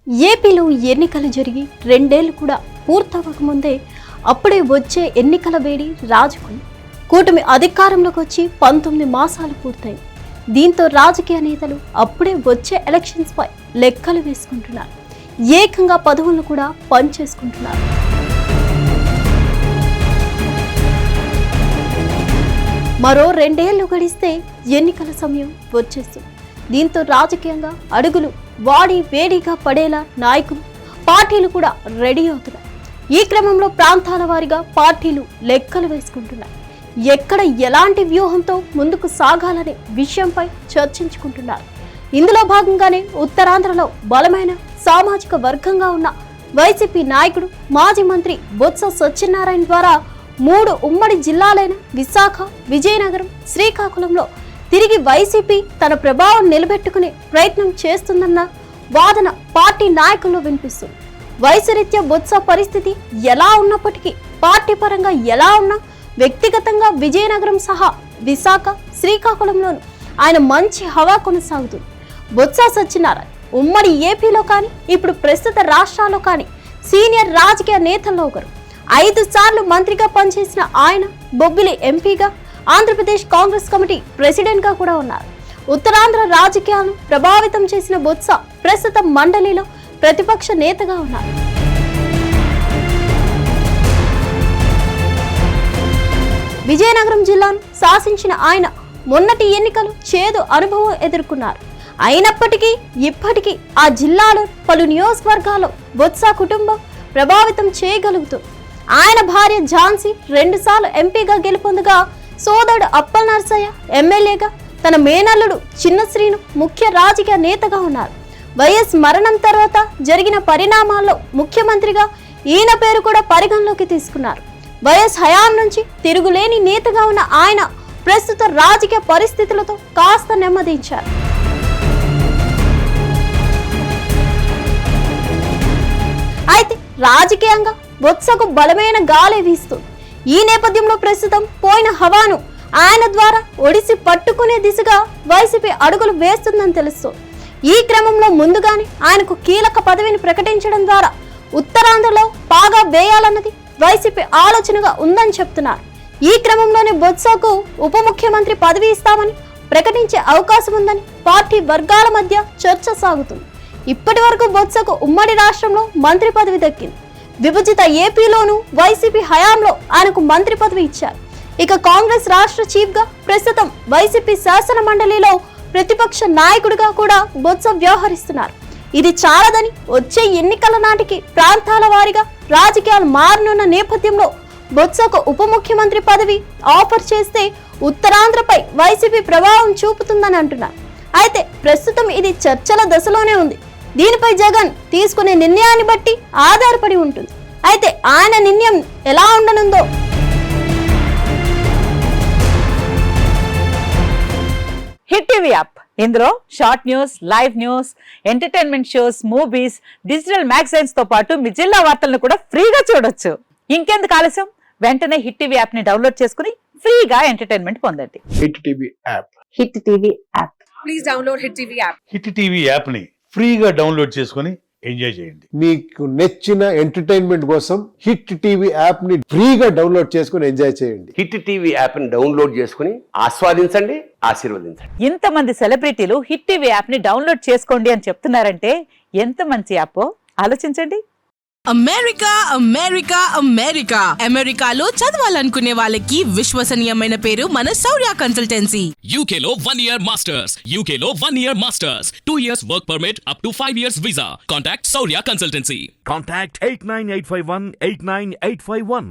ఏపీలో ఎన్నికలు జరిగి 2 ఏళ్లు కూడా పూర్తవకముందే అప్పుడే వచ్చే ఎన్నికల వేడి రాజుకుంది. కూటమి అధికారంలోకి వచ్చి 19 మాసాలు పూర్తయింది. దీంతో రాజకీయ నేతలు అప్పుడే వచ్చే ఎలక్షన్స్ పై లెక్కలు వేసుకుంటున్నారు. ఏకంగా పదవులను కూడా పంచేసుకుంటున్నారు. మరో 2 ఏళ్లు గడిస్తే ఎన్నికల సమయం వచ్చేస్తుంది. దీంతో రాజకీయంగా అడుగులు వాడి వేడిగా పడేలా నాయకులు పార్టీలు కూడా రెడీ అవుతున్నాయి. ఈ క్రమంలో ప్రాంతాల వారీగా పార్టీలు లెక్కలు వేసుకుంటున్నాయి. ఎక్కడ ఎలాంటి వ్యూహంతో ముందుకు సాగాలనే విషయంపై చర్చించుకుంటున్నారు. ఇందులో భాగంగానే ఉత్తరాంధ్రలో బలమైన సామాజిక వర్గంగా ఉన్న వైసీపీ నాయకుడు మాజీ మంత్రి బొత్స సత్యనారాయణ ద్వారా 3 ఉమ్మడి జిల్లాలైన విశాఖ, విజయనగరం, శ్రీకాకుళంలో తిరిగి వైసీపీ తన ప్రభావం నిలబెట్టుకునే ప్రయత్నం చేస్తుందన్న వాదన పార్టీ నాయకుల్లో వినిపిస్తుంది. వయసురీత్యా బొత్స పరిస్థితి ఎలా ఉన్నప్పటికీ పార్టీ పరంగా ఎలా ఉన్నా వ్యక్తిగతంగా విజయనగరం సహా విశాఖ, శ్రీకాకుళంలోనూ ఆయన మంచి హవా కొనసాగుతుంది. బొత్స సత్యనారాయణ ఉమ్మడి ఏపీలో కానీ ఇప్పుడు ప్రస్తుత రాష్ట్రాల్లో కానీ సీనియర్ రాజకీయ నేతల్లో ఒకరు. 5 సార్లు మంత్రిగా పనిచేసిన ఆయన బొబ్బిలి ఎంపీగా, ఆంధ్రప్రదేశ్ కాంగ్రెస్ కమిటీ ప్రెసిడెంట్ గా కూడా ఉన్నారు. ఉత్తరాంధ్ర రాజకీయాలను ప్రభావితం చేసిన బొత్స ప్రస్తుతం మండలిలో ప్రతిపక్ష నేతగా ఉన్నారు. విజయనగరం జిల్లాను శాసించిన ఆయన మొన్నటి ఎన్నికలు చేదు అనుభవం ఎదుర్కొన్నారు. అయినప్పటికీ ఇప్పటికీ ఆ జిల్లాలో పలు నియోజకవర్గాల్లో బొత్స కుటుంబం ప్రభావితం చేయగలుగుతుంది. ఆయన భార్య ఝాన్సీ 2 సార్లు ఎంపీగా గెలుపొందగా సోదరుడు అప్పల్ నర్సయ్య ఎమ్మెల్యేగా, తన మేనల్లుడు చిన్న శ్రీను ముఖ్య రాజకీయ నేతగా ఉన్నారు. వైఎస్ మరణం తర్వాత జరిగిన పరిణామాల్లో ముఖ్యమంత్రిగా ఈయన పేరు కూడా పరిగణలోకి తీసుకున్నారు. వైఎస్ హయాం నుంచి తిరుగులేని నేతగా ఉన్న ఆయన ప్రస్తుత రాజకీయ పరిస్థితులతో కాస్త నెమ్మదించారు. అయితే రాజకీయంగా బొత్సకు బలమైన గాలి వీస్తుంది. ఈ నేపథ్యంలో ప్రస్తుతం పోయిన హవాను ఆయన ద్వారా ఒడిసి పట్టుకునే దిశగా వైసీపీ అడుగులు వేస్తుందని తెలుస్తోంది. ఈ క్రమంలో ముందుగానే ఆయనకు కీలక పదవిని ప్రకటించడం ద్వారా ఉత్తరాంధ్రలో పాగా వేయాలన్నది వైసీపీ ఆలోచనగా ఉందని చెప్తున్నారు. ఈ క్రమంలోనే బొత్సకు ఉప ముఖ్యమంత్రి పదవి ఇస్తామని ప్రకటించే అవకాశం ఉందని పార్టీ వర్గాల మధ్య చర్చ సాగుతుంది. ఇప్పటి వరకు బొత్సకు ఉమ్మడి రాష్ట్రంలో మంత్రి పదవి దక్కింది. విభజిత ఏపీలోనూ వైసీపీ హయాంలో ఆయనకు మంత్రి పదవి ఇచ్చారు. ఇక కాంగ్రెస్ రాష్ట్ర చీఫ్ గా ప్రస్తుతం వైసీపీ శాసన మండలిలో ప్రతిపక్ష నాయకుడిగా కూడా బొత్స వ్యవహరిస్తున్నారు. ఇది చాలదని వచ్చే ఎన్నికల నాటికి ప్రాంతాల వారీగా రాజకీయాలు మారనున్న నేపథ్యంలో బొత్సకు ఉప ముఖ్యమంత్రి పదవి ఆఫర్ చేస్తే ఉత్తరాంధ్రపై వైసీపీ ప్రభావం చూపుతుందని అంటున్నారు. అయితే ప్రస్తుతం ఇది చర్చల దశలోనే ఉంది. దీనిపై జగన్ తీసుకునే నిర్ణయాన్ని బట్టి ఆధారపడి ఉంటుంది. అయితే ఆయన నిర్ణయం ఎలా ఉండనుందో హిట్ టీవీ యాప్, ఇందులో short news, live news, entertainment shows, movies, digital magazines తో పాటు మీ జిల్లా వార్తలను కూడా ఫ్రీగా చూడొచ్చు. ఇంకెందుకు ఆలస్యం, వెంటనే హిట్ టీవీ యాప్ ని డౌన్లోడ్ చేసుకుని ఫ్రీగా ఎంటర్టైన్మెంట్ పొందండి. Hit TV app. Hit TV app. Please download hit TV app. Hit TV app ని ఫ్రీగా డౌన్లోడ్ చేసుకుని ఎంజాయ్ చేయండి. మీకు నచ్చిన ఎంటర్టైన్మెంట్ కోసం హిట్ టీవీ యాప్ ని ఫ్రీగా డౌన్లోడ్ చేసుకుని ఎంజాయ్ చేయండి. హిట్ టీవీ యాప్ ని డౌన్లోడ్ చేసుకుని ఆస్వాదించండి, ఆశీర్వదించండి. ఇంతమంది సెలబ్రిటీలు హిట్ టీవీ యాప్ ని డౌన్లోడ్ చేసుకోండి అని చెప్తున్నారంటే ఎంత మంచి యాప్ ఆలోచించండి. అమెరికా అమెరికా అమెరికా అమెరికాలో చదవాలనుకునే వాళ్ళకి విశ్వసనీయమైన పేరు మన శౌర్య కన్సల్టెన్సీ. UK లో 1 year masters. UK లో 1 year masters. 2 years work permit up to 5 years visa. Contact Saurya Consultancy. Contact 89851 89851.